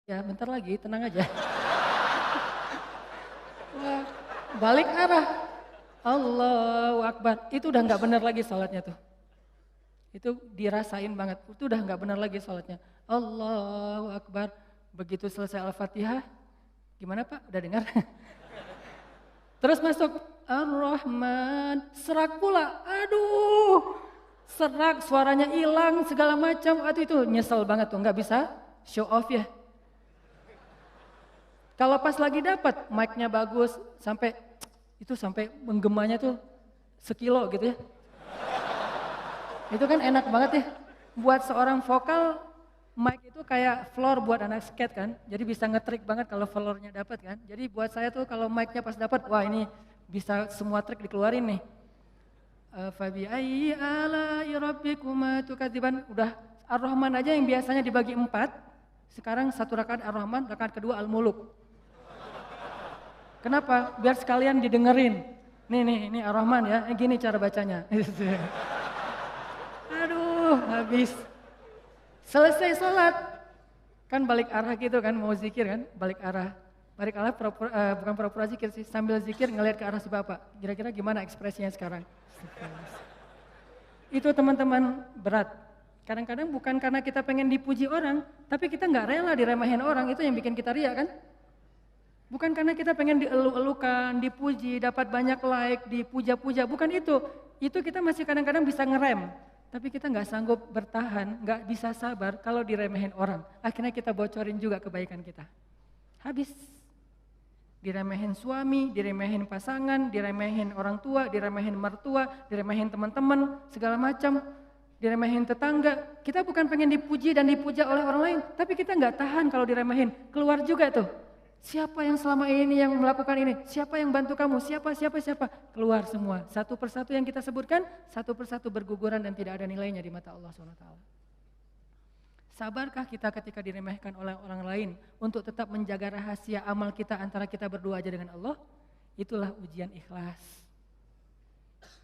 Ya bentar lagi, tenang aja. Wah, balik arah. Allahu Akbar. Itu udah nggak benar lagi sholatnya tuh. Itu dirasain banget. Itu udah nggak benar lagi sholatnya. Allahu Akbar. Begitu selesai Al-Fatihah, gimana Pak? Udah dengar? Terus masuk Ar-Rahman, serak pula. Aduh, serak, suaranya hilang, segala macam. Aduh itu nyesel banget tuh, nggak bisa show off ya. Kalau pas lagi dapat mic-nya bagus, sampai menggemanya tuh sekilo gitu ya. Itu kan enak banget ya. Buat seorang vokal, mic itu kayak floor buat anak skate kan. Jadi bisa ngetrik banget kalau floornya dapat kan. Jadi buat saya tuh kalau mic-nya pas dapat, wah ini bisa semua trik dikeluarin nih. Fabi ayyi ala'i rabbikuma tukadziban. Udah Ar-Rahman aja yang biasanya dibagi 4, sekarang satu rakaat Ar-Rahman, rakaat kedua Al-Muluk. Kenapa? Biar sekalian didengerin. Nih, ini Ar-Rahman ya, gini cara bacanya. Aduh, habis. Selesai sholat, kan balik arah gitu kan, mau zikir kan, balik arah. Balik arah bukan pura-pura zikir sih, sambil zikir ngelihat ke arah si Bapak. Kira-kira gimana ekspresinya sekarang? Itu teman-teman berat. Kadang-kadang bukan karena kita pengen dipuji orang, tapi kita nggak rela diremehin orang, itu yang bikin kita riak kan? Bukan karena kita pengen dielu-elukan, dipuji, dapat banyak like, dipuja-puja, bukan itu. Itu kita masih kadang-kadang bisa ngerem, tapi kita nggak sanggup bertahan, nggak bisa sabar kalau diremehin orang. Akhirnya kita bocorin juga kebaikan kita. Habis. Diremehin suami, diremehin pasangan, diremehin orang tua, diremehin mertua, diremehin teman-teman, segala macam. Diremehin tetangga. Kita bukan pengen dipuji dan dipuja oleh orang lain, tapi kita nggak tahan kalau diremehin. Keluar juga tuh. Siapa yang selama ini yang melakukan ini? Siapa yang bantu kamu? Siapa? Keluar semua. Satu persatu yang kita sebutkan, satu persatu berguguran dan tidak ada nilainya di mata Allah SWT. Sabarkah kita ketika diremehkan oleh orang lain untuk tetap menjaga rahasia amal kita antara kita berdua aja dengan Allah? Itulah ujian ikhlas.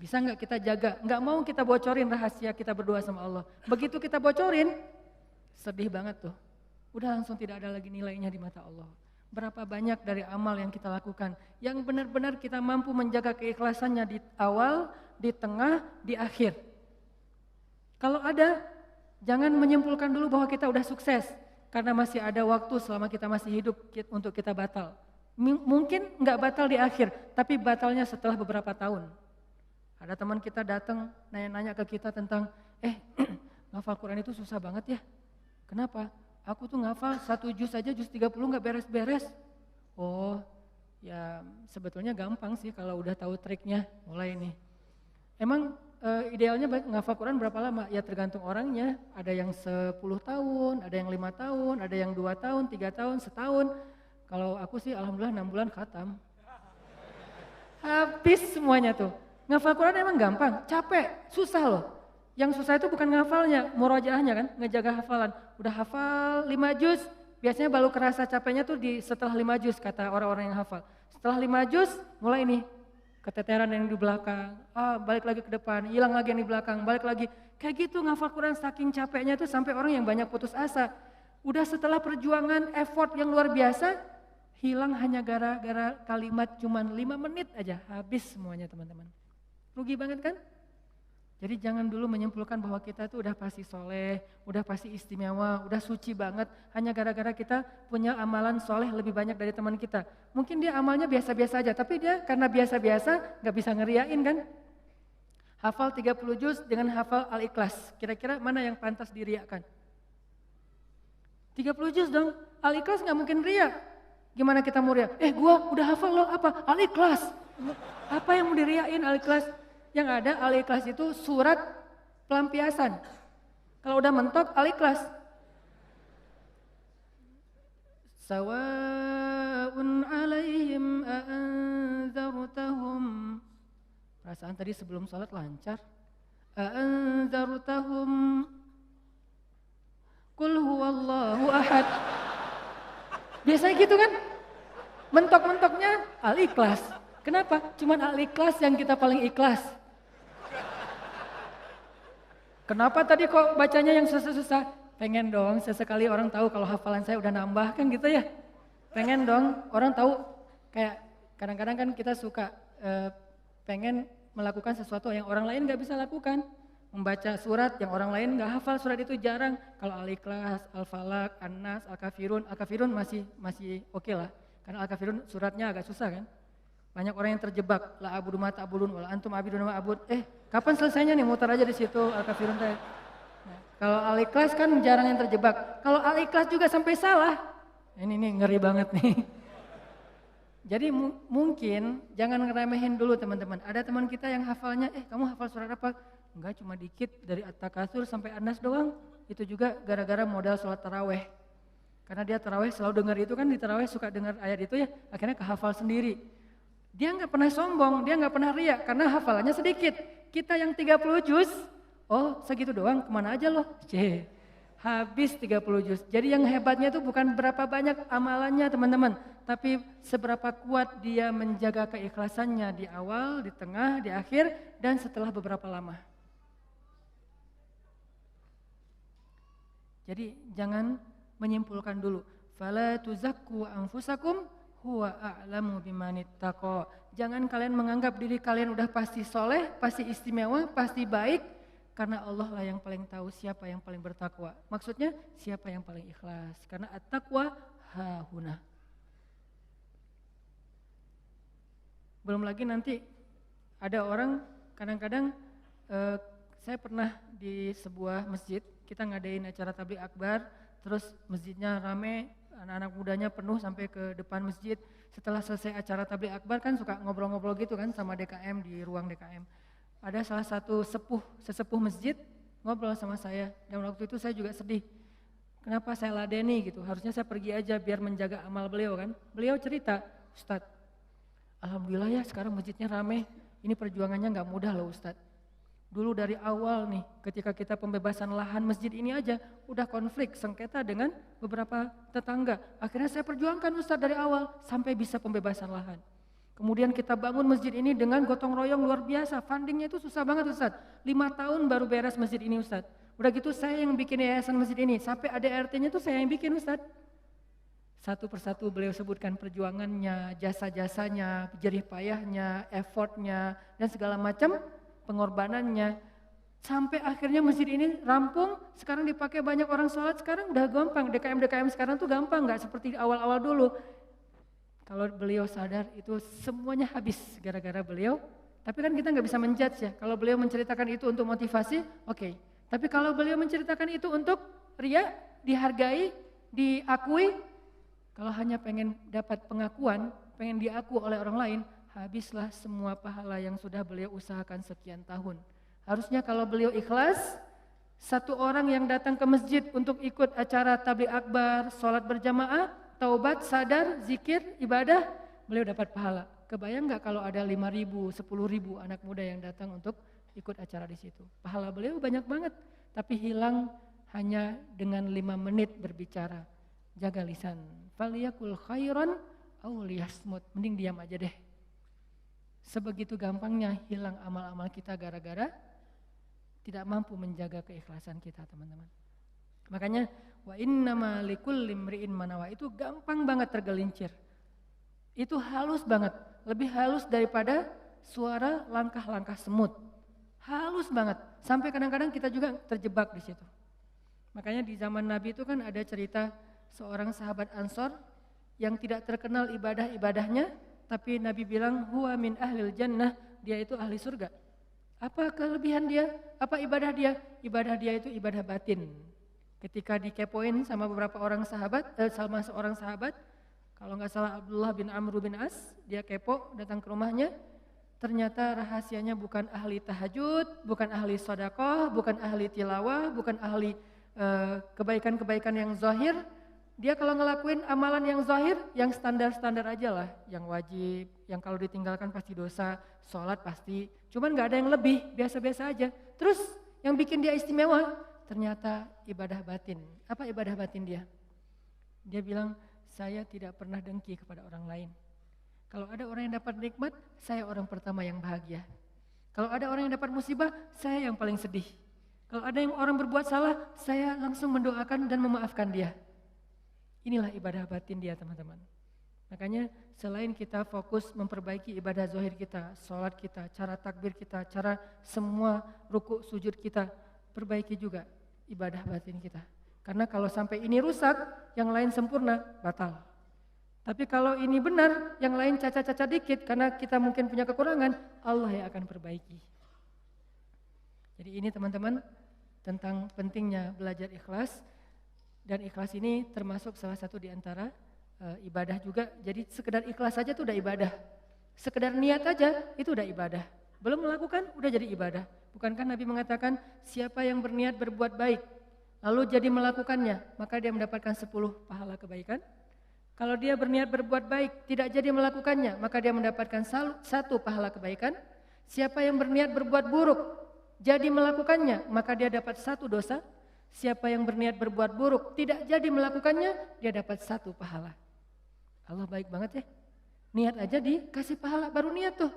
Bisa nggak kita jaga? Nggak mau kita bocorin rahasia kita berdua sama Allah. Begitu kita bocorin, sedih banget tuh. Udah langsung tidak ada lagi nilainya di mata Allah. Berapa banyak dari amal yang kita lakukan yang benar-benar kita mampu menjaga keikhlasannya di awal, di tengah, di akhir. Kalau ada, jangan menyimpulkan dulu bahwa kita udah sukses karena masih ada waktu selama kita masih hidup untuk kita batal. Mungkin nggak batal di akhir, tapi batalnya setelah beberapa tahun. Ada teman kita datang nanya-nanya ke kita tentang, ngafal Quran itu susah banget ya. Kenapa? Aku tuh ngafal 1 juz aja, juz 30 nggak beres-beres. Oh, ya sebetulnya gampang sih kalau udah tahu triknya, mulai nih. Emang idealnya ngafal Quran berapa lama? Ya tergantung orangnya. Ada yang 10 tahun, ada yang 5 tahun, ada yang 2 tahun, 3 tahun, setahun. Kalau aku sih alhamdulillah 6 bulan khatam. Habis semuanya tuh. Ngafal Quran emang gampang, capek, susah loh. Yang susah itu bukan ngafalnya, murojaahnya kan, ngejaga hafalan. Udah hafal 5 juz, biasanya baru kerasa capeknya tuh setelah 5 juz kata orang-orang yang hafal. Setelah 5 juz, mulai nih keteteran yang di belakang, balik lagi ke depan, hilang lagi yang di belakang, balik lagi. Kayak gitu ngafal Quran saking capeknya tuh sampai orang yang banyak putus asa. Udah setelah perjuangan, effort yang luar biasa, hilang hanya gara-gara kalimat cuman 5 menit aja, habis semuanya teman-teman. Rugi banget kan? Jadi jangan dulu menyimpulkan bahwa kita tuh udah pasti soleh, udah pasti istimewa, udah suci banget, hanya gara-gara kita punya amalan soleh lebih banyak dari teman kita. Mungkin dia amalnya biasa-biasa aja, tapi dia karena biasa-biasa gak bisa ngeriain kan. Hafal 30 juz dengan hafal Al-Ikhlas, kira-kira mana yang pantas diriakan? 30 juz dong, Al-Ikhlas gak mungkin riak. Gimana kita mau riak? Gua udah hafal loh, apa? Al-Ikhlas. Apa yang mau diriain Al-Ikhlas? Yang ada Al-Ikhlas itu surat pelampiasan. Kalau udah mentok Al-Ikhlas. Sawa'un 'alaihim a'anzartahum. Perasaan tadi sebelum sholat lancar. A'anzartahum qul huwallahu ahad. Biasanya gitu kan? Mentok-mentoknya Al-Ikhlas. Kenapa? Cuman Al-Ikhlas yang kita paling ikhlas. Kenapa tadi kok bacanya yang susah-susah? Pengen dong sesekali orang tahu kalau hafalan saya udah nambah kan gitu ya. Pengen dong orang tahu, kayak kadang-kadang kan kita suka pengen melakukan sesuatu yang orang lain gak bisa lakukan. Membaca surat yang orang lain gak hafal surat itu jarang. Kalau Al-Ikhlas, Al-Falaq, An-Nas, Al-Kafirun masih oke lah. Karena Al-Kafirun suratnya agak susah kan. Banyak orang yang terjebak, la abudu ma ta'budun wala antum abidun ma abud. Kapan selesainya nih, muter aja di situ Al-Kafirun teh. Nah, kalau Al-Ikhlas kan jarang yang terjebak. Kalau Al-Ikhlas juga sampai salah. Ini nih ngeri banget nih. Jadi mungkin jangan ngeremehin dulu teman-teman. Ada teman kita yang hafalnya, kamu hafal surat apa? Enggak, cuma dikit dari At-Takatsur sampai An-Nas doang. Itu juga gara-gara modal sholat taraweh. Karena dia taraweh selalu dengar itu kan, di taraweh suka dengar ayat itu ya, akhirnya kehafal sendiri. Dia nggak pernah sombong, dia nggak pernah riak karena hafalannya sedikit. Kita yang 30 juz, segitu doang, kemana aja loh? Habis 30 juz. Jadi yang hebatnya itu bukan berapa banyak amalannya teman-teman, tapi seberapa kuat dia menjaga keikhlasannya di awal, di tengah, di akhir, dan setelah beberapa lama. Jadi jangan menyimpulkan dulu. Fala tuzakku anfusakum huwa a'lamu bimanittaqa. Jangan kalian menganggap diri kalian udah pasti soleh, pasti istimewa, pasti baik, karena Allah lah yang paling tahu siapa yang paling bertakwa. Maksudnya siapa yang paling ikhlas. Karena at-taqwa hahuna. Belum lagi nanti ada orang kadang-kadang saya pernah di sebuah masjid, kita ngadain acara tabligh akbar, terus masjidnya rame, anak-anak mudanya penuh sampai ke depan masjid. Setelah selesai acara tabligh akbar kan suka ngobrol-ngobrol gitu kan sama DKM di ruang DKM. Ada salah satu sesepuh masjid ngobrol sama saya, dan waktu itu saya juga sedih. Kenapa saya ladeni gitu, harusnya saya pergi aja biar menjaga amal beliau kan. Beliau cerita, Ustadz, alhamdulillah ya sekarang masjidnya rame, ini perjuangannya gak mudah loh Ustadz. Dulu dari awal nih, ketika kita pembebasan lahan masjid ini aja, udah konflik, sengketa dengan beberapa tetangga. Akhirnya saya perjuangkan Ustadz dari awal, sampai bisa pembebasan lahan. Kemudian kita bangun masjid ini dengan gotong royong luar biasa, fundingnya itu susah banget Ustadz. 5 tahun baru beres masjid ini Ustadz. Udah gitu saya yang bikin yayasan masjid ini, sampai ADRT-nya itu saya yang bikin Ustadz. Satu persatu beliau sebutkan perjuangannya, jasa-jasanya, jerih payahnya, effortnya, dan segala macam pengorbanannya. Sampai akhirnya masjid ini rampung, sekarang dipakai banyak orang sholat, sekarang udah gampang. DKM sekarang tuh gampang, gak seperti awal-awal dulu. Kalau beliau sadar itu semuanya habis gara-gara beliau. Tapi kan kita nggak bisa menjudge ya. Kalau beliau menceritakan itu untuk motivasi, oke. Tapi kalau beliau menceritakan itu untuk ria, dihargai, diakui, kalau hanya pengen dapat pengakuan, pengen diaku oleh orang lain, habislah semua pahala yang sudah beliau usahakan sekian tahun. Harusnya kalau beliau ikhlas, satu orang yang datang ke masjid untuk ikut acara tabligh akbar, sholat berjamaah, taubat, sadar, zikir, ibadah, beliau dapat pahala. Kebayang nggak kalau ada 5.000, 10.000 anak muda yang datang untuk ikut acara di situ? Pahala beliau banyak banget, tapi hilang hanya dengan 5 menit berbicara. Jaga lisan. Faliyakul khairan aw liyasmut. Mending diam aja deh. Sebegitu gampangnya hilang amal-amal kita gara-gara tidak mampu menjaga keikhlasan kita, teman-teman. Makanya wa innama likulli imri'in manawa itu gampang banget tergelincir. Itu halus banget, lebih halus daripada suara langkah-langkah semut. Halus banget, sampai kadang-kadang kita juga terjebak di situ. Makanya di zaman Nabi itu kan ada cerita seorang sahabat Ansor yang tidak terkenal ibadah-ibadahnya, tapi Nabi bilang huwa min ahlil jannah, dia itu ahli surga. Apa kelebihan dia? Apa ibadah dia? Ibadah dia itu ibadah batin. Ketika dikepoin sama beberapa orang sahabat, sama seorang sahabat, kalau nggak salah Abdullah bin Amr bin As, dia kepo datang ke rumahnya, ternyata rahasianya bukan ahli tahajud, bukan ahli sedekah, bukan ahli tilawah, bukan ahli kebaikan-kebaikan yang zahir. Dia kalau ngelakuin amalan yang zahir, yang standar-standar aja lah, yang wajib, yang kalau ditinggalkan pasti dosa, sholat pasti, cuman nggak ada yang lebih, biasa-biasa aja. Terus yang bikin dia istimewa, ternyata ibadah batin. Apa ibadah batin dia? Dia bilang, saya tidak pernah dengki kepada orang lain. Kalau ada orang yang dapat nikmat, saya orang pertama yang bahagia. Kalau ada orang yang dapat musibah, saya yang paling sedih. Kalau ada yang orang berbuat salah, saya langsung mendoakan dan memaafkan dia. Inilah ibadah batin dia, teman-teman. Makanya selain kita fokus memperbaiki ibadah zahir kita, sholat kita, cara takbir kita, cara semua ruku sujud kita, perbaiki juga ibadah batin kita. Karena kalau sampai ini rusak, yang lain sempurna, batal. Tapi kalau ini benar, yang lain cacat-cacat dikit, karena kita mungkin punya kekurangan, Allah yang akan perbaiki. Jadi ini teman-teman, tentang pentingnya belajar ikhlas. Dan ikhlas ini termasuk salah satu di antara ibadah juga. Jadi sekedar ikhlas saja itu udah ibadah. Sekedar niat aja itu udah ibadah. Belum melakukan udah jadi ibadah. Bukankah Nabi mengatakan siapa yang berniat berbuat baik lalu jadi melakukannya, maka dia mendapatkan 10 pahala kebaikan. Kalau dia berniat berbuat baik tidak jadi melakukannya, maka dia mendapatkan 1 pahala kebaikan. Siapa yang berniat berbuat buruk jadi melakukannya, maka dia dapat 1 dosa. Siapa yang berniat berbuat buruk tidak jadi melakukannya, dia dapat 1 pahala. Allah baik banget ya. Niat aja dikasih pahala, baru niat tuh.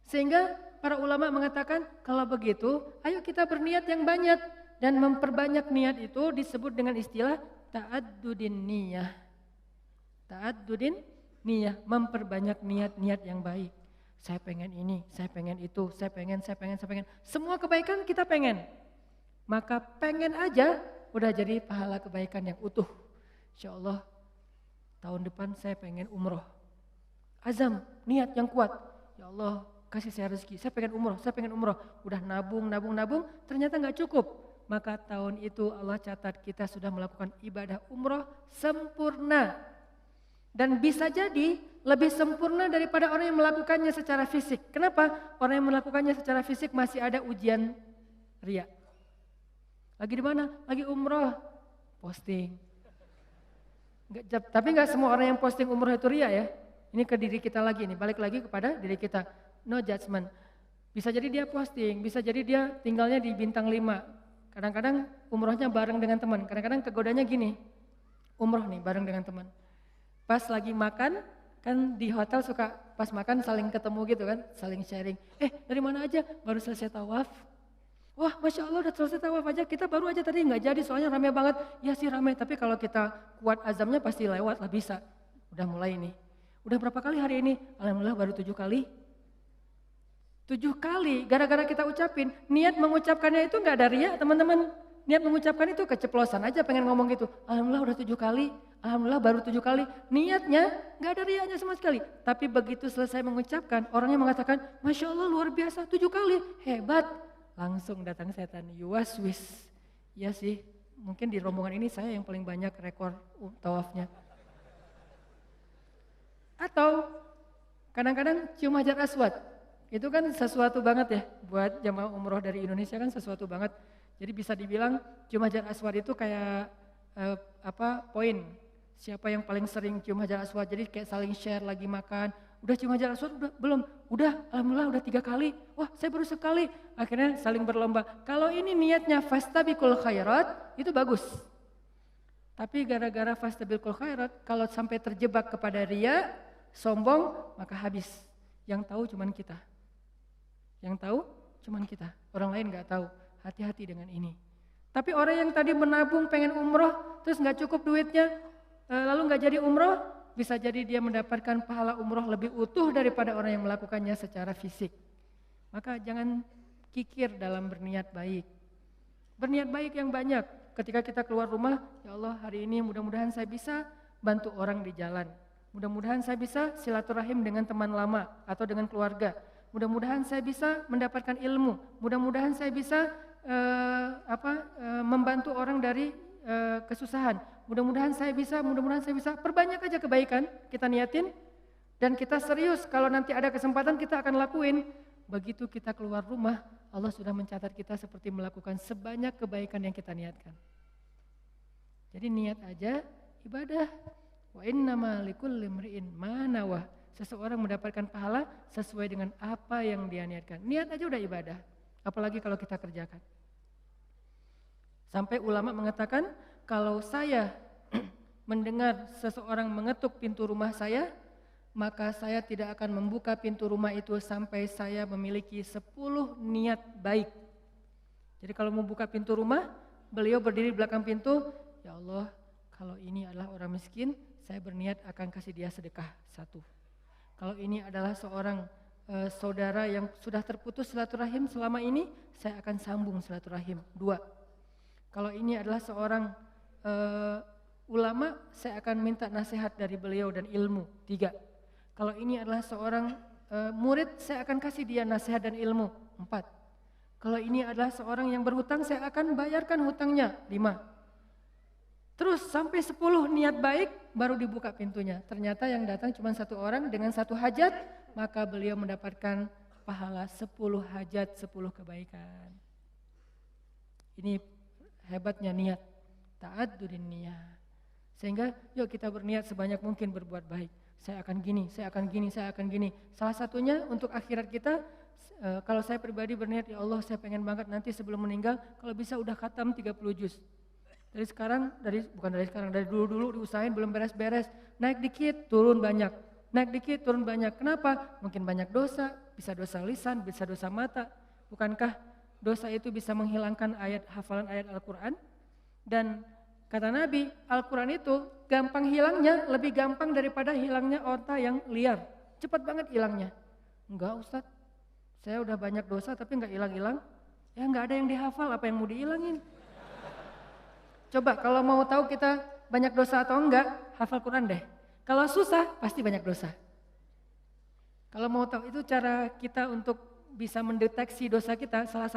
Sehingga para ulama mengatakan kalau begitu, ayo kita berniat yang banyak. Dan memperbanyak niat itu disebut dengan istilah ta'addudin niyah. Ta'addudin niyah, memperbanyak niat-niat yang baik. Saya pengen ini, saya pengen itu, saya pengen. Semua kebaikan kita pengen. Maka pengen aja udah jadi pahala kebaikan yang utuh. Insya Allah tahun depan saya pengen umroh. Azam, niat yang kuat. Ya Allah kasih saya rezeki, saya pengen umroh. Udah nabung, ternyata gak cukup. Maka tahun itu Allah catat kita sudah melakukan ibadah umroh sempurna. Dan bisa jadi lebih sempurna daripada orang yang melakukannya secara fisik. Kenapa? Orang yang melakukannya secara fisik masih ada ujian riya. Lagi di mana? Lagi umroh, posting. Tapi nggak semua orang yang posting umroh itu riya ya. Ini ke diri kita lagi nih, balik lagi kepada diri kita. No judgment. Bisa jadi dia posting, bisa jadi dia tinggalnya di bintang 5. Kadang-kadang umrohnya bareng dengan teman, kadang-kadang kegodanya gini, umroh nih bareng dengan teman. Pas lagi makan, kan di hotel suka pas makan saling ketemu gitu kan, saling sharing. Dari mana aja? Baru selesai tawaf. Wah Masya Allah udah selesai tawaf aja, kita baru aja tadi nggak jadi soalnya rame banget. Ya sih rame, tapi kalau kita kuat azamnya pasti lewat lah bisa. Udah mulai nih. Udah berapa kali hari ini? Alhamdulillah baru 7 kali. 7 kali, gara-gara kita ucapin, niat mengucapkannya itu nggak ada riya teman-teman. Niat mengucapkan itu keceplosan aja pengen ngomong gitu. Alhamdulillah udah 7 kali, alhamdulillah baru 7 kali. Niatnya nggak ada riyanya sama sekali. Tapi begitu selesai mengucapkan, orangnya mengatakan, Masya Allah luar biasa 7 kali, hebat. Langsung datang setan, yuwaswis. Ya sih, mungkin di rombongan ini saya yang paling banyak rekor tawafnya. Atau kadang-kadang cium hajar aswad. Itu kan sesuatu banget ya buat jamaah umroh dari Indonesia kan sesuatu banget. Jadi bisa dibilang cium hajar aswad itu kayak poin. Siapa yang paling sering cium hajar aswad, jadi kayak saling share lagi makan. Udah cium hajar aswad? Udah, belum? Udah, alhamdulillah udah 3 kali. Wah saya baru sekali. Akhirnya saling berlomba. Kalau ini niatnya fastabiqul khairat, itu bagus. Tapi gara-gara fastabiqul khairat, kalau sampai terjebak kepada riya, sombong, maka habis. Yang tahu cuman kita. Yang tahu cuman kita, orang lain gak tahu. Hati-hati dengan ini. Tapi orang yang tadi menabung pengen umroh, terus gak cukup duitnya, lalu gak jadi umroh, bisa jadi dia mendapatkan pahala umroh lebih utuh daripada orang yang melakukannya secara fisik. Maka jangan kikir dalam berniat baik. Berniat baik yang banyak. Ketika kita keluar rumah, ya Allah hari ini mudah-mudahan saya bisa bantu orang di jalan. Mudah-mudahan saya bisa silaturahim dengan teman lama atau dengan keluarga. Mudah-mudahan saya bisa mendapatkan ilmu. Mudah-mudahan saya bisa membantu orang dari kesusahan. Mudah-mudahan saya bisa. Perbanyak aja kebaikan kita niatin dan kita serius kalau nanti ada kesempatan kita akan lakuin. Begitu kita keluar rumah, Allah sudah mencatat kita seperti melakukan sebanyak kebaikan yang kita niatkan. Jadi niat aja ibadah. Wa innama likulli imri'in ma nawah. Seseorang mendapatkan pahala sesuai dengan apa yang dia niatkan. Niat aja udah ibadah, apalagi kalau kita kerjakan. Sampai ulama mengatakan, kalau saya mendengar seseorang mengetuk pintu rumah saya, maka saya tidak akan membuka pintu rumah itu sampai saya memiliki 10 niat baik. Jadi kalau mau buka pintu rumah, beliau berdiri di belakang pintu, ya Allah, kalau ini adalah orang miskin, saya berniat akan kasih dia sedekah 1. Kalau ini adalah seorang saudara yang sudah terputus silaturahim selama ini, saya akan sambung silaturahim 2. Kalau ini adalah seorang ulama, saya akan minta nasihat dari beliau dan ilmu 3. Kalau ini adalah seorang murid, saya akan kasih dia nasihat dan ilmu 4. Kalau ini adalah seorang yang berhutang, saya akan bayarkan hutangnya 5. Terus sampai 10 niat baik baru dibuka pintunya. Ternyata yang datang cuma 1 orang dengan 1 hajat, maka beliau mendapatkan pahala 10 hajat, 10 kebaikan. Ini hebatnya niat, ta'addurin niyat. Sehingga yuk kita berniat sebanyak mungkin berbuat baik. Saya akan gini, saya akan gini, saya akan gini. Salah satunya untuk akhirat kita, kalau saya pribadi berniat, ya Allah saya pengen banget nanti sebelum meninggal, kalau bisa udah khatam 30 juz. Dari dulu diusahain belum beres-beres. Naik dikit, turun banyak. Naik dikit, turun banyak. Kenapa? Mungkin banyak dosa, bisa dosa lisan, bisa dosa mata. Bukankah dosa itu bisa menghilangkan hafalan ayat Al-Quran? Dan kata Nabi, Al-Quran itu gampang hilangnya, lebih gampang daripada hilangnya onta yang liar. Cepat banget hilangnya. Enggak Ustadz, saya udah banyak dosa tapi enggak hilang-hilang. Ya enggak ada yang dihafal, apa yang mau dihilangin? Coba kalau mau tahu kita banyak dosa atau enggak, hafal Quran deh. Kalau susah, pasti banyak dosa. Kalau mau tahu itu cara kita untuk bisa mendeteksi dosa kita, salah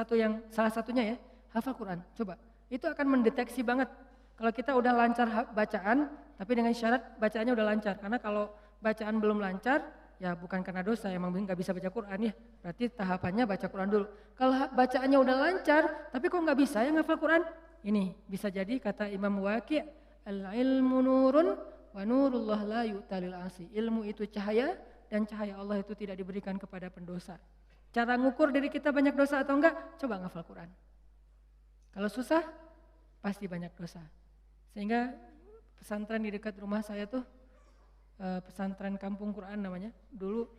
satunya ya, hafal Quran. Coba, itu akan mendeteksi banget. Kalau kita udah lancar bacaan, tapi dengan syarat bacaannya udah lancar. Karena kalau bacaan belum lancar, ya bukan karena dosa, emang nggak bisa baca Quran ya. Berarti tahapannya baca Quran dulu. Kalau bacaannya udah lancar, tapi kok nggak bisa ya ngafal Quran? Ini bisa jadi kata Imam Waqi', al-ilmu nurun wa nurullah la yu'talil asi. Ilmu itu cahaya dan cahaya Allah itu tidak diberikan kepada pendosa. Cara ngukur diri kita banyak dosa atau enggak? Coba ngafal Quran. Kalau susah, pasti banyak dosa. Sehingga pesantren di dekat rumah saya tuh, pesantren Kampung Quran namanya. Dulu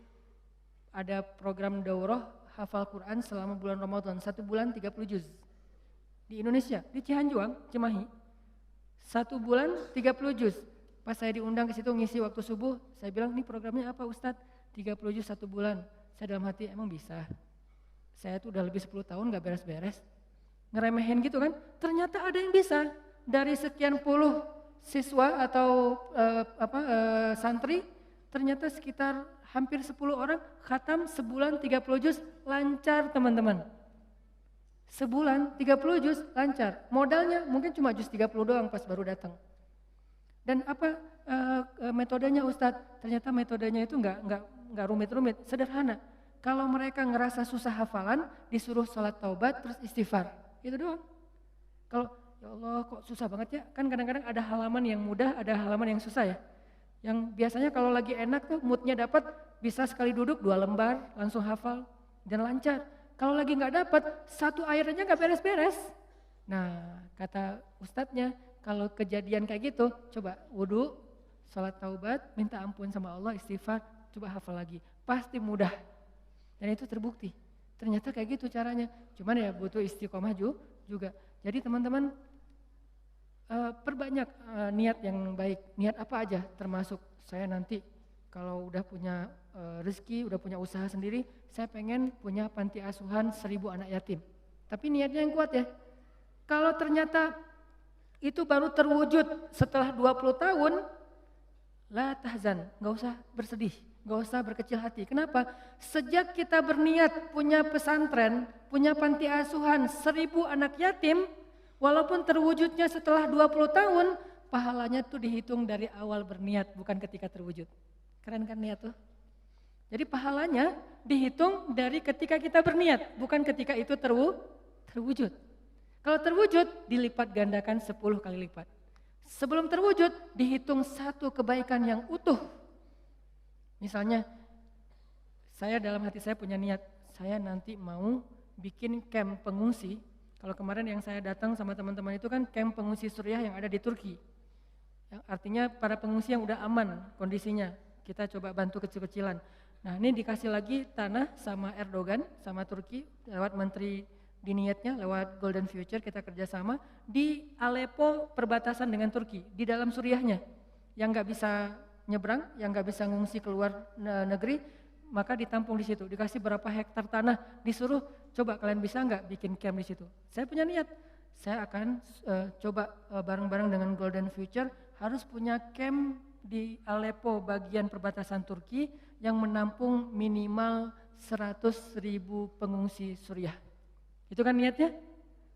ada program daurah hafal Quran selama bulan Ramadan, 1 bulan 30 juz. Di Indonesia, di Cihanjuang, Cimahi. 1 bulan 30 juz. Pas saya diundang ke situ ngisi waktu subuh, saya bilang, "Ini programnya apa Ustadz? 30 juz 1 bulan." Saya dalam hati, emang bisa? Saya tuh udah lebih 10 tahun gak beres-beres. Ngeremehin gitu kan? Ternyata ada yang bisa. Dari sekian puluh siswa atau santri, ternyata sekitar hampir 10 orang khatam sebulan 30 juz lancar teman-teman. Sebulan 30 juz lancar. Modalnya mungkin cuma juz 30 doang pas baru datang. Dan apa metodenya Ustadz? Ternyata metodenya itu enggak rumit-rumit, sederhana. Kalau mereka ngerasa susah hafalan, disuruh sholat taubat terus istighfar. Itu doang. Kalau ya Allah kok susah banget ya? Kan kadang-kadang ada halaman yang mudah, ada halaman yang susah ya. Yang biasanya kalau lagi enak tuh moodnya dapat, bisa sekali duduk 2 lembar langsung hafal dan lancar. Kalau lagi nggak dapat, 1 ayat aja nggak beres-beres. Nah kata ustadznya, kalau kejadian kayak gitu, coba wudu, sholat taubat, minta ampun sama Allah, istighfar, coba hafal lagi. Pasti mudah. Dan itu terbukti. Ternyata kayak gitu caranya. Cuman ya butuh istiqomah juga. Jadi teman-teman, perbanyak niat yang baik. Niat apa aja, termasuk saya nanti kalau udah punya rezeki, udah punya usaha sendiri, saya pengen punya panti asuhan 1000 anak yatim. Tapi niatnya yang kuat ya. Kalau ternyata itu baru terwujud setelah 20 tahun, la tahzan, gak usah bersedih, gak usah berkecil hati. Kenapa? Sejak kita berniat punya pesantren, punya panti asuhan 1000 anak yatim, walaupun terwujudnya setelah 20 tahun, pahalanya tuh dihitung dari awal berniat, bukan ketika terwujud. Keren kan niat tuh? Jadi pahalanya dihitung dari ketika kita berniat, bukan ketika itu terwujud. Kalau terwujud, dilipat gandakan 10 kali lipat. Sebelum terwujud, dihitung 1 kebaikan yang utuh. Misalnya, saya dalam hati saya punya niat, saya nanti mau bikin camp pengungsi. Kalau kemarin yang saya datang sama teman-teman itu kan camp pengungsi Suriah yang ada di Turki. Yang artinya para pengungsi yang udah aman kondisinya. Kita coba bantu kecil-kecilan. Nah ini dikasih lagi tanah sama Erdogan, sama Turki lewat Menteri di niatnya lewat Golden Future kita kerjasama di Aleppo perbatasan dengan Turki, di dalam Suriahnya. Yang nggak bisa nyebrang, yang nggak bisa ngungsi keluar negeri, maka ditampung di situ. Dikasih berapa hektar tanah, disuruh coba kalian bisa nggak bikin camp di situ. Saya punya niat, saya akan coba bareng-bareng dengan Golden Future harus punya camp di Aleppo bagian perbatasan Turki yang menampung minimal 100.000 pengungsi Suriah. Itu kan niatnya?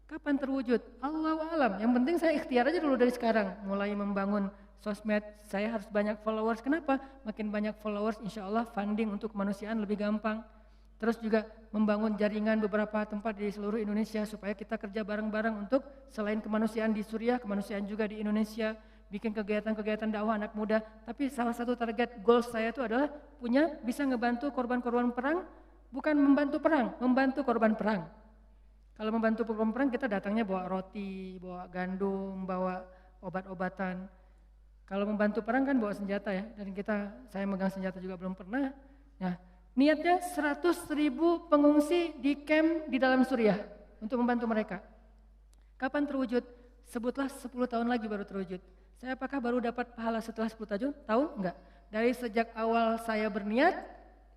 Kapan terwujud? Allahu alam. Yang penting saya ikhtiar aja dulu dari sekarang, mulai membangun sosmed. Saya harus banyak followers. Kenapa? Makin banyak followers, insya Allah funding untuk kemanusiaan lebih gampang. Terus juga membangun jaringan beberapa tempat di seluruh Indonesia supaya kita kerja bareng-bareng untuk selain kemanusiaan di Suriah, kemanusiaan juga di Indonesia, bikin kegiatan-kegiatan dakwah anak muda. Tapi salah satu target goals saya itu adalah bisa ngebantu korban-korban perang, bukan membantu perang, membantu korban perang. Kalau membantu korban perang kita datangnya bawa roti, bawa gandum, bawa obat-obatan. Kalau membantu perang kan bawa senjata ya, dan saya megang senjata juga belum pernah. Nah, niatnya 100.000 pengungsi di camp di dalam Suriah untuk membantu mereka. Kapan terwujud? Sebutlah 10 tahun lagi baru terwujud. Saya apakah baru dapat pahala setelah 10 tahun? Enggak. Dari sejak awal saya berniat,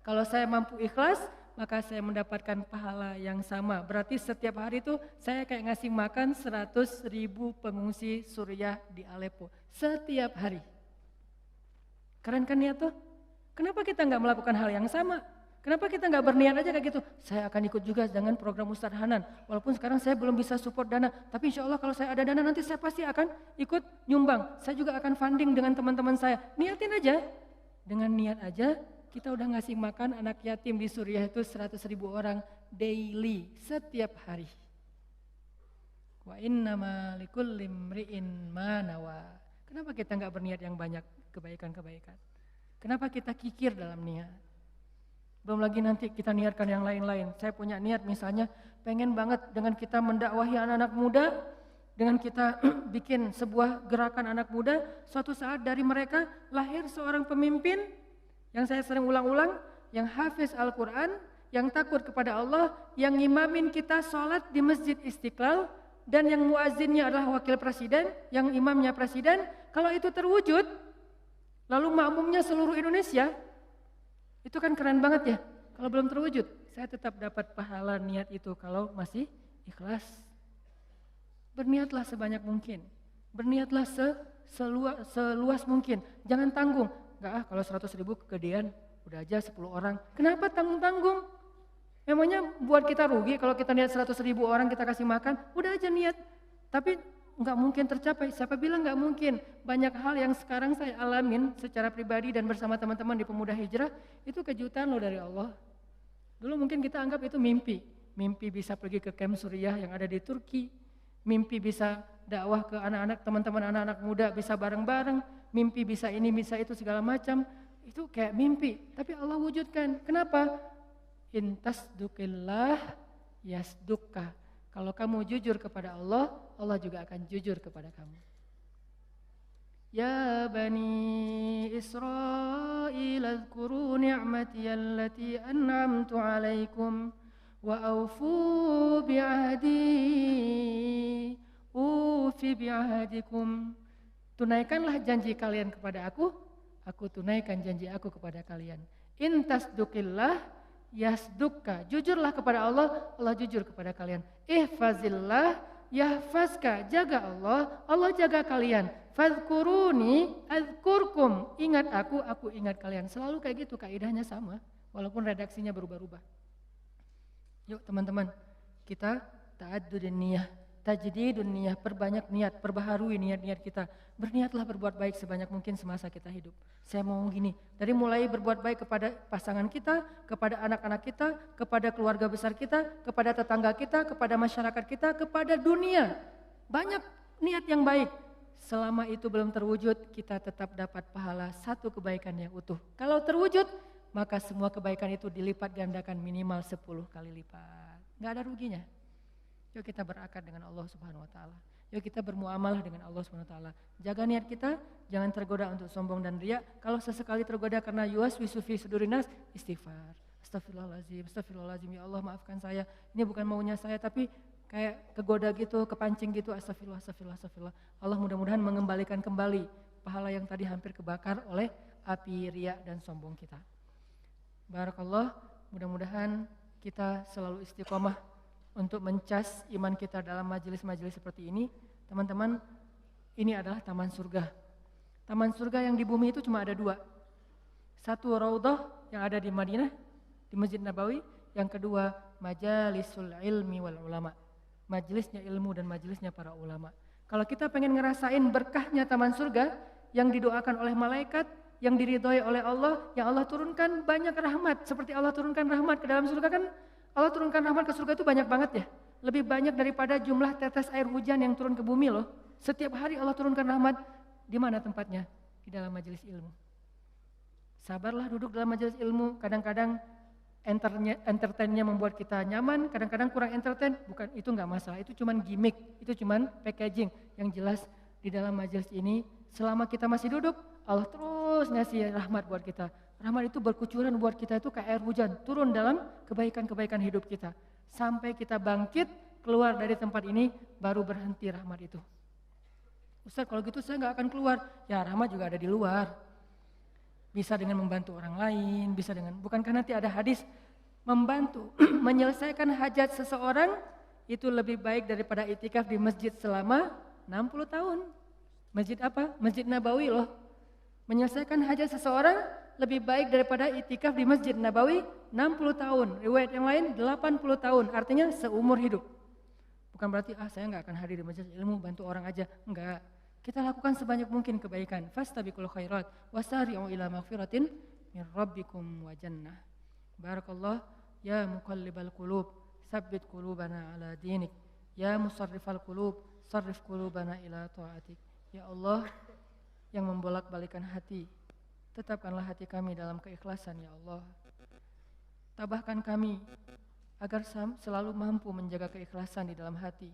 kalau saya mampu ikhlas, maka saya mendapatkan pahala yang sama. Berarti setiap hari itu saya kayak ngasih makan 100.000 pengungsi Suriah di Aleppo. Setiap hari. Keren kan niat tuh? Kenapa kita nggak melakukan hal yang sama? Kenapa kita nggak berniat aja kayak gitu? Saya akan ikut juga dengan program Ustadz Hanan. Walaupun sekarang saya belum bisa support dana, tapi insya Allah kalau saya ada dana nanti saya pasti akan ikut nyumbang. Saya juga akan funding dengan teman-teman saya. Niatin aja. Dengan niat aja, kita udah ngasih makan anak yatim di Suriah itu 100.000 orang daily, setiap hari. Wa innama likulli imri'in ma nawa. Kenapa kita nggak berniat yang banyak kebaikan-kebaikan? Kenapa kita kikir dalam niat? Belum lagi nanti kita niatkan yang lain-lain. Saya punya niat misalnya pengen banget dengan kita mendakwahi anak-anak muda, dengan kita bikin sebuah gerakan anak muda, suatu saat dari mereka lahir seorang pemimpin yang saya sering ulang-ulang, yang hafiz Al-Quran, yang takut kepada Allah, yang ngimamin kita sholat di Masjid Istiqlal, dan yang muazzinnya adalah wakil presiden, yang imamnya presiden. Kalau itu terwujud, lalu makmumnya seluruh Indonesia, itu kan keren banget ya. Kalau belum terwujud, saya tetap dapat pahala niat itu kalau masih ikhlas. Berniatlah sebanyak mungkin. Berniatlah seluas mungkin. Jangan tanggung. Enggak kalau 100.000 kegedean, udah aja 10 orang. Kenapa tanggung-tanggung? Memangnya buat kita rugi kalau kita niat 100.000 orang kita kasih makan, udah aja niat. Tapi enggak mungkin tercapai. Siapa bilang enggak mungkin? Banyak hal yang sekarang saya alamin secara pribadi dan bersama teman-teman di Pemuda Hijrah, itu kejutan loh dari Allah. Dulu mungkin kita anggap itu mimpi. Mimpi bisa pergi ke camp Suriah yang ada di Turki. Mimpi bisa dakwah ke anak-anak, teman-teman anak-anak muda bisa bareng-bareng. Mimpi bisa ini, bisa itu segala macam. Itu kayak mimpi, tapi Allah wujudkan. Kenapa? Intasdukillah yasdukka. Kalau kamu jujur kepada Allah, Allah juga akan jujur kepada kamu. Ya Bani Israel, adhkuru ni'mati allati an'amtu alaikum wa awfu bi'ahdi ufi bi'ahdikum. Tunaikanlah janji kalian kepada aku tunaikan janji aku kepada kalian. Intasdukillah yasdukka. Jujurlah kepada Allah, Allah jujur kepada kalian. Ihfazillah yahfazka. Jaga Allah, Allah jaga kalian. Fadhkuruni adzkurkum. Ingat aku ingat kalian. Selalu kayak gitu, kaidahnya sama, walaupun redaksinya berubah-ubah. Yuk teman-teman, kita ta'addudun niyah, tajdidun niyah, perbanyak niat, perbaharui niat-niat kita. Berniatlah berbuat baik sebanyak mungkin semasa kita hidup. Saya mau gini, dari mulai berbuat baik kepada pasangan kita, kepada anak-anak kita, kepada keluarga besar kita, kepada tetangga kita, kepada masyarakat kita, kepada dunia. Banyak niat yang baik. Selama itu belum terwujud, kita tetap dapat pahala satu kebaikan yang utuh. Kalau terwujud, maka semua kebaikan itu dilipat gandakan minimal 10 kali lipat. Nggak ada ruginya. Yuk kita berakad dengan Allah Subhanahu wa taala. Yuk kita bermuamalah dengan Allah Subhanahu wa taala. Jaga niat kita, jangan tergoda untuk sombong dan riya. Kalau sesekali tergoda karena yuwaswisu fi sudurinas, istighfar. Astagfirullahaladzim, ya Allah maafkan saya. Ini bukan maunya saya, tapi kayak kegoda gitu, kepancing gitu, astagfirullah. Allah mudah-mudahan mengembalikan kembali pahala yang tadi hampir kebakar oleh api riya dan sombong kita. Barakallah, mudah-mudahan kita selalu istiqomah untuk mencas iman kita dalam majelis-majelis seperti ini. Teman-teman, ini adalah taman surga. Taman surga yang di bumi itu cuma ada 2. Satu Raudhah yang ada di Madinah, di Masjid Nabawi. Yang kedua Majalisul Ilmi wal Ulama, majelisnya ilmu dan majelisnya para ulama. Kalau kita pengen ngerasain berkahnya taman surga yang didoakan oleh malaikat, yang diridhoi oleh Allah, yang Allah turunkan banyak rahmat. Seperti Allah turunkan rahmat ke dalam surga kan, Allah turunkan rahmat ke surga itu banyak banget ya. Lebih banyak daripada jumlah tetes air hujan yang turun ke bumi loh. Setiap hari Allah turunkan rahmat. Di mana tempatnya? Di dalam majelis ilmu. Sabarlah duduk dalam majelis ilmu. Kadang-kadang entertainnya membuat kita nyaman, kadang-kadang kurang entertain, bukan itu nggak masalah, itu cuman gimmick, itu cuman packaging. Yang jelas di dalam majelis ini selama kita masih duduk, Allah terus ngasih rahmat buat kita. Rahmat itu berkucuran buat kita itu kayak air hujan, turun dalam kebaikan-kebaikan hidup kita. Sampai kita bangkit, keluar dari tempat ini, baru berhenti rahmat itu. Ustaz, kalau gitu saya nggak akan keluar. Ya, rahmat juga ada di luar. Bisa dengan membantu orang lain, bisa dengan, bukankah nanti ada hadis membantu menyelesaikan hajat seseorang itu lebih baik daripada itikaf di masjid selama 60 tahun. Masjid apa? Masjid Nabawi loh. Menyelesaikan hajat seseorang lebih baik daripada itikaf di Masjid Nabawi 60 tahun. Riwayat yang lain 80 tahun, artinya seumur hidup. Bukan berarti saya nggak akan hadir di majelis ilmu, bantu orang aja. Enggak. Kita lakukan sebanyak mungkin kebaikan. Fastabiqul khairat wasari'u ila maghfiratin min rabbikum wa jannah. Barakallah, ya muqallibal qulub, tsabbit qulubana ala dinik. Ya musarrifal qulub, sarrif qulubana ila ta'atik. Ya Allah yang membolak-balikan hati, tetapkanlah hati kami dalam keikhlasan ya Allah. Tabahkan kami agar selalu mampu menjaga keikhlasan di dalam hati.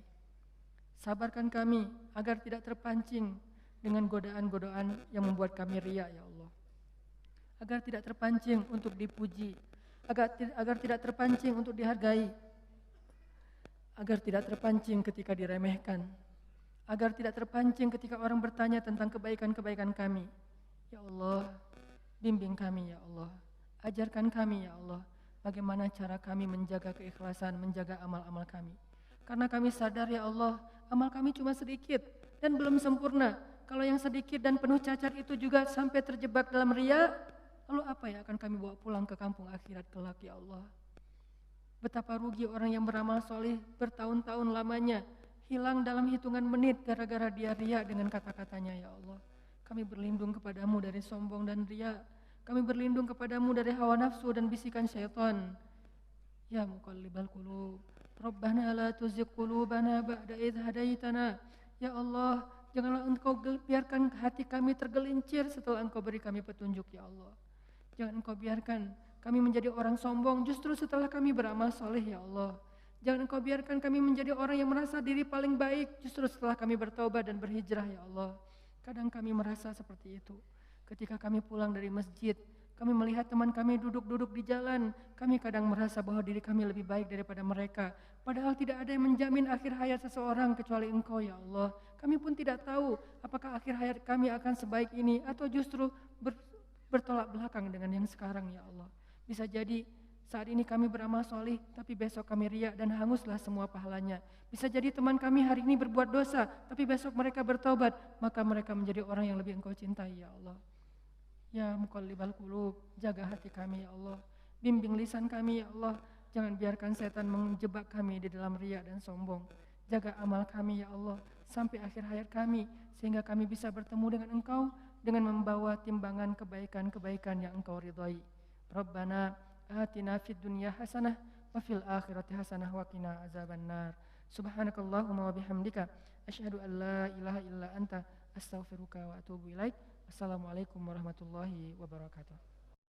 Sabarkan kami agar tidak terpancing dengan godaan-godaan yang membuat kami riya ya Allah. Agar tidak terpancing untuk dipuji, agar tidak terpancing untuk dihargai, agar tidak terpancing ketika diremehkan, agar tidak terpancing ketika orang bertanya tentang kebaikan-kebaikan kami. Ya Allah, bimbing kami ya Allah, ajarkan kami ya Allah, bagaimana cara kami menjaga keikhlasan, menjaga amal-amal kami. Karena kami sadar ya Allah, amal kami cuma sedikit dan belum sempurna. Kalau yang sedikit dan penuh cacat itu juga sampai terjebak dalam riya, lalu apa yang akan kami bawa pulang ke kampung akhirat kelak ya Allah? Betapa rugi orang yang beramal soleh bertahun-tahun lamanya, hilang dalam hitungan menit gara-gara dia riya dengan kata-katanya ya Allah. Kami berlindung kepadamu dari sombong dan riya. Kami berlindung kepadamu dari hawa nafsu dan bisikan syaitan. Ya muqallibal qulub, Rabbana la tuzigh qulubana ba'da idh hadaitana. Ya Allah, janganlah Engkau biarkan hati kami tergelincir setelah Engkau beri kami petunjuk ya Allah. Jangan Engkau biarkan kami menjadi orang sombong justru setelah kami beramal soleh ya Allah. Jangan Engkau biarkan kami menjadi orang yang merasa diri paling baik justru setelah kami bertaubat dan berhijrah ya Allah. Kadang kami merasa seperti itu. Ketika kami pulang dari masjid, kami melihat teman kami duduk-duduk di jalan, kami kadang merasa bahwa diri kami lebih baik daripada mereka. Padahal tidak ada yang menjamin akhir hayat seseorang kecuali Engkau ya Allah. Kami pun tidak tahu apakah akhir hayat kami akan sebaik ini atau justru bertolak belakang dengan yang sekarang ya Allah. Bisa jadi saat ini kami beramal soleh, tapi besok kami riya dan hanguslah semua pahalanya. Bisa jadi teman kami hari ini berbuat dosa, tapi besok mereka bertobat, maka mereka menjadi orang yang lebih Engkau cintai ya Allah. Ya muqallibal qulub, jaga hati kami ya Allah. Bimbing lisan kami ya Allah. Jangan biarkan setan menjebak kami di dalam riya dan sombong. Jaga amal kami ya Allah sampai akhir hayat kami, sehingga kami bisa bertemu dengan Engkau dengan membawa timbangan kebaikan-kebaikan yang Engkau ridhai. Rabbana atina fid dunya hasanah wa fil akhirati hasanah wa qina azabannar. Subhanakallahumma wa bihamdika asyhadu an la ilaha illa anta astaghfiruka wa atubu ilaik. Assalamualaikum warahmatullahi wabarakatuh.